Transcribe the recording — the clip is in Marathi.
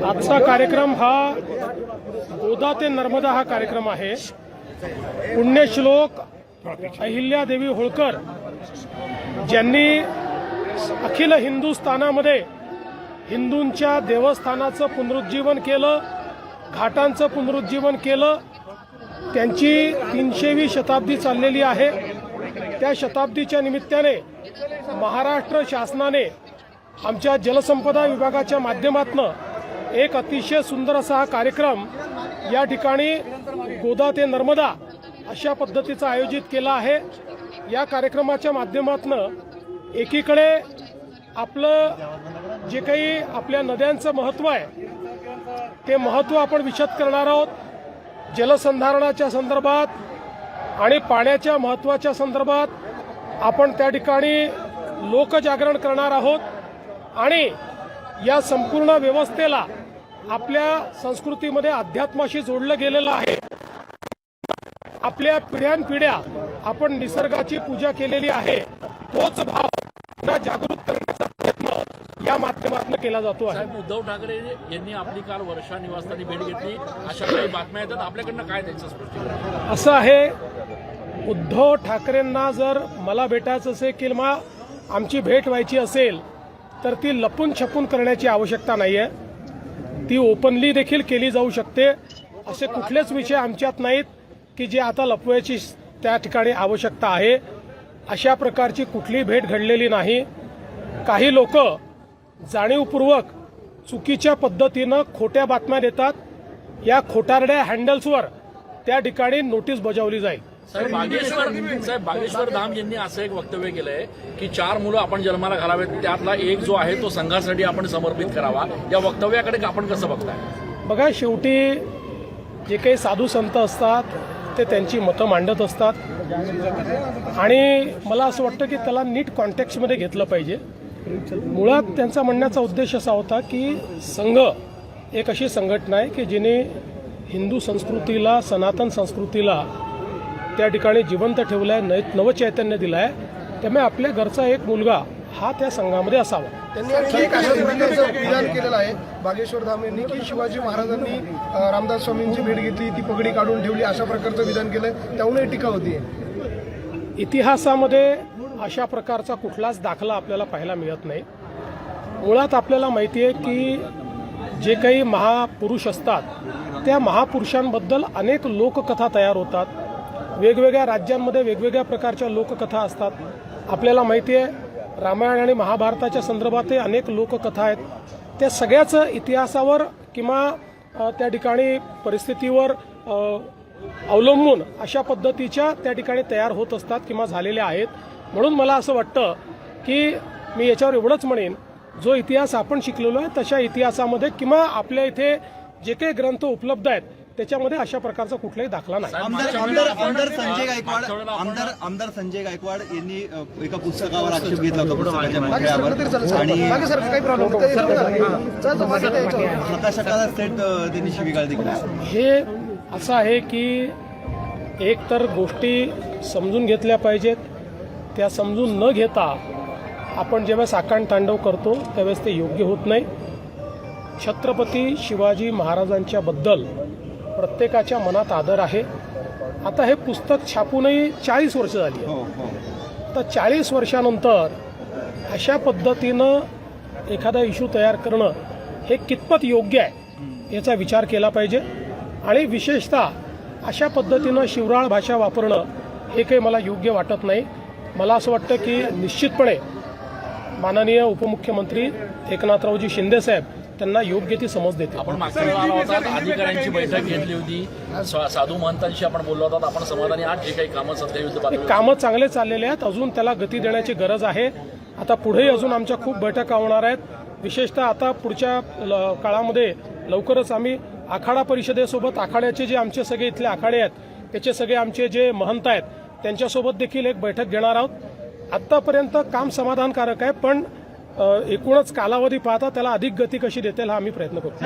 आजचा कार्यक्रम हा गोदा ते नर्मदा हा कार्यक्रम आहे। पुण्यश्लोक अहिल्यादेवी होळकर ज्यांनी अखिल हिंदुस्थानामध्ये हिंदूंच्या देवस्थानाचं पुनरुज्जीवन केलं, घाटांचं पुनरुज्जीवन केलं। त्यांची 300वी शताब्दी चाललेली आहे। त्या शताब्दीच्या निमित्ताने महाराष्ट्र शासनाने आमच्या जलसंपदा विभागाच्या माध्यमातून एक अतिशय सुंदर असा हा कार्यक्रम या ठिकाणी गोदा ते नर्मदा अशा पद्धतीचा आयोजित केला आहे। या कार्यक्रमाच्या माध्यमातून एकीकडे आपलं जे काही आपल्या नद्यांचं महत्त्व आहे ते महत्त्व आपण विशद करणार आहोत। जलसंधारणाच्या संदर्भात आणि पाण्याच्या महत्त्वाच्या संदर्भात आपण त्या ठिकाणी लोकजागरण करणार आहोत आणि या संपूर्ण व्यवस्थेला आपल्या संस्कृतीमध्ये अध्यात्माशी जोडलं गेलेलं आहे। आपल्या पिढ्यानपिढ्या आपण निसर्गाची पूजा केलेली आहे, तोच भाव जागृत करण्याचा प्रयत्न या माध्यमातून केला जातो आहे। उद्धव ठाकरे यांनी आपली काल वर्षा निवासस्थानी भेट घेतली, अशा काही बातम्या येतात, आपल्याकडनं काय द्यायचं स्पष्टीकरण? असं आहे, उद्धव ठाकरेंना जर मला भेटायचं असेल किंवा आमची भेट व्हायची असेल तर ती लपून छपून करण्याची आवश्यकता नाहीये, ती ओपनली देखील केली जाऊ शकते। असे कुठलेच विषय आमच्यात नाहीत की जे आता लपवायची त्या ठिकाणी आवश्यकता आहे। अशा प्रकारची कुठलीही भेट घडलेली नाही। काही लोक जाणीवपूर्वक चुकीच्या पद्धतीनं खोट्या बातम्या देतात। या खोटारड्या हँडल्सवर त्या ठिकाणी नोटीस बजावली जाईल। बागेश्वर धाम यांनी असं एक वक्तव्य केलंय की 4 मुलं आपण जन्माला घालावेत, त्यातला एक जो आहे तो संघासाठी आपण समर्पित करावा। या वक्तव्याकडे आपण कसं बघताय? बघा, शेवटी जे काही साधू संत असतात ते त्यांची मतं मांडत असतात आणि मला असं वाटतं की त्याला नीट कॉन्टेक्स्टमध्ये घेतलं पाहिजे। मुळात त्यांचा म्हणण्याचा उद्देश असा होता की संघ एक अशी संघटना आहे की जिने हिंदू संस्कृतीला, सनातन संस्कृतीला त्या ठिकाणी जिवंत ठेवलं आहे, नवचैतन्य दिलं आहे। त्यामुळे आपल्या घरचा एक मुलगा हा त्या संघामध्ये असावा। त्यांनी विधान केलेलं आहे बागेश्वर धाम यांनी की शिवाजी महाराजांनी रामदास स्वामींची भेट घेतली, ती पगडी काढून ठेवली, अशा प्रकारचं विधान केलंय, त्यामुळे टीका होती। इतिहासामध्ये अशा प्रकारचा कुठलाच दाखला आपल्याला पाहायला मिळत नाही। मुळात आपल्याला माहिती आहे की जे काही महापुरुष असतात त्या महापुरुषांबद्दल अनेक लोककथा तयार होतात। वेगवेगळ्या राज्यांमध्ये वेगवेगळ्या प्रकारच्या लोककथा असतात। आपल्याला माहिती आहे रामायण आणि महाभारताच्या संदर्भातही अनेक लोककथा आहेत। त्या सगळ्याच इतिहासावर किंवा त्या ठिकाणी परिस्थितीवर अवलंबून अशा पद्धतीच्या त्या ठिकाणी तयार होत असतात किंवा झालेल्या आहेत। म्हणून मला असं वाटतं की मी याच्यावर एवढंच म्हणेन, जो इतिहास आपण शिकलेलो आहे तशा इतिहासामध्ये किंवा आपल्या इथे जे काही ग्रंथ उपलब्ध आहेत त्याच्यामध्ये अशा प्रकारचा कुठलाही दाखला नाही। आमदार संजय गायकवाड यांनी एका पुस्तकावर आक्षेप घेतला होता आणि हकाशकाला सेट त्यांनी शिवीगाळ दिली। हे असं आहे की एक तर गोष्टी समजून घेतल्या पाहिजेत, त्या समजून न घेता आपण जेव्हा साकांड तांडव करतो त्यावेळेस ते योग्य होत नाही। छत्रपती शिवाजी महाराजांच्या बद्दल प्रत्येकाच्या मनात आदर आहे। आता हे पुस्तक छापूनही 40 वर्ष झाली आहे। तर 40 वर्षानंतर अशा पद्धतीनं एखादा इश्यू तयार करणं हे कितपत योग्य आहे याचा विचार केला पाहिजे आणि विशेषतः अशा पद्धतीनं शिवराळ भाषा वापरणं हे काही मला योग्य वाटत नाही। मला असं वाटतं की निश्चितपणे माननीय उपमुख्यमंत्री एकनाथरावजी शिंदे साहेब त्यांना योग्य ती समज देते। आपण मागच्या वेळेला आला होता, अधिकाऱ्यांची बैठक घेतली होती, साधू महंतांशी आपण बोललो होता, आपण समाधानी आहात? जे काही कामं सध्या युद्ध कामं चांगले चाललेले आहेत, अजून त्याला गती देण्याची गरज आहे। आता पुढेही अजून आमच्या खूप बैठका होणार आहेत। विशेषतः आता पुढच्या काळामध्ये लवकरच आम्ही आखाडा परिषदेसोबत आखाड्याचे जे आमचे सगळे इथले आखाडे आहेत त्याचे सगळे आमचे जे महंत आहेत त्यांच्यासोबत देखील एक बैठक घेणार आहोत। आत्तापर्यंत काम समाधानकारक आहे, पण एकूणच कालावधी पाहता त्याला अधिक गती कशी देता येईल हा आम्ही प्रयत्न करतो।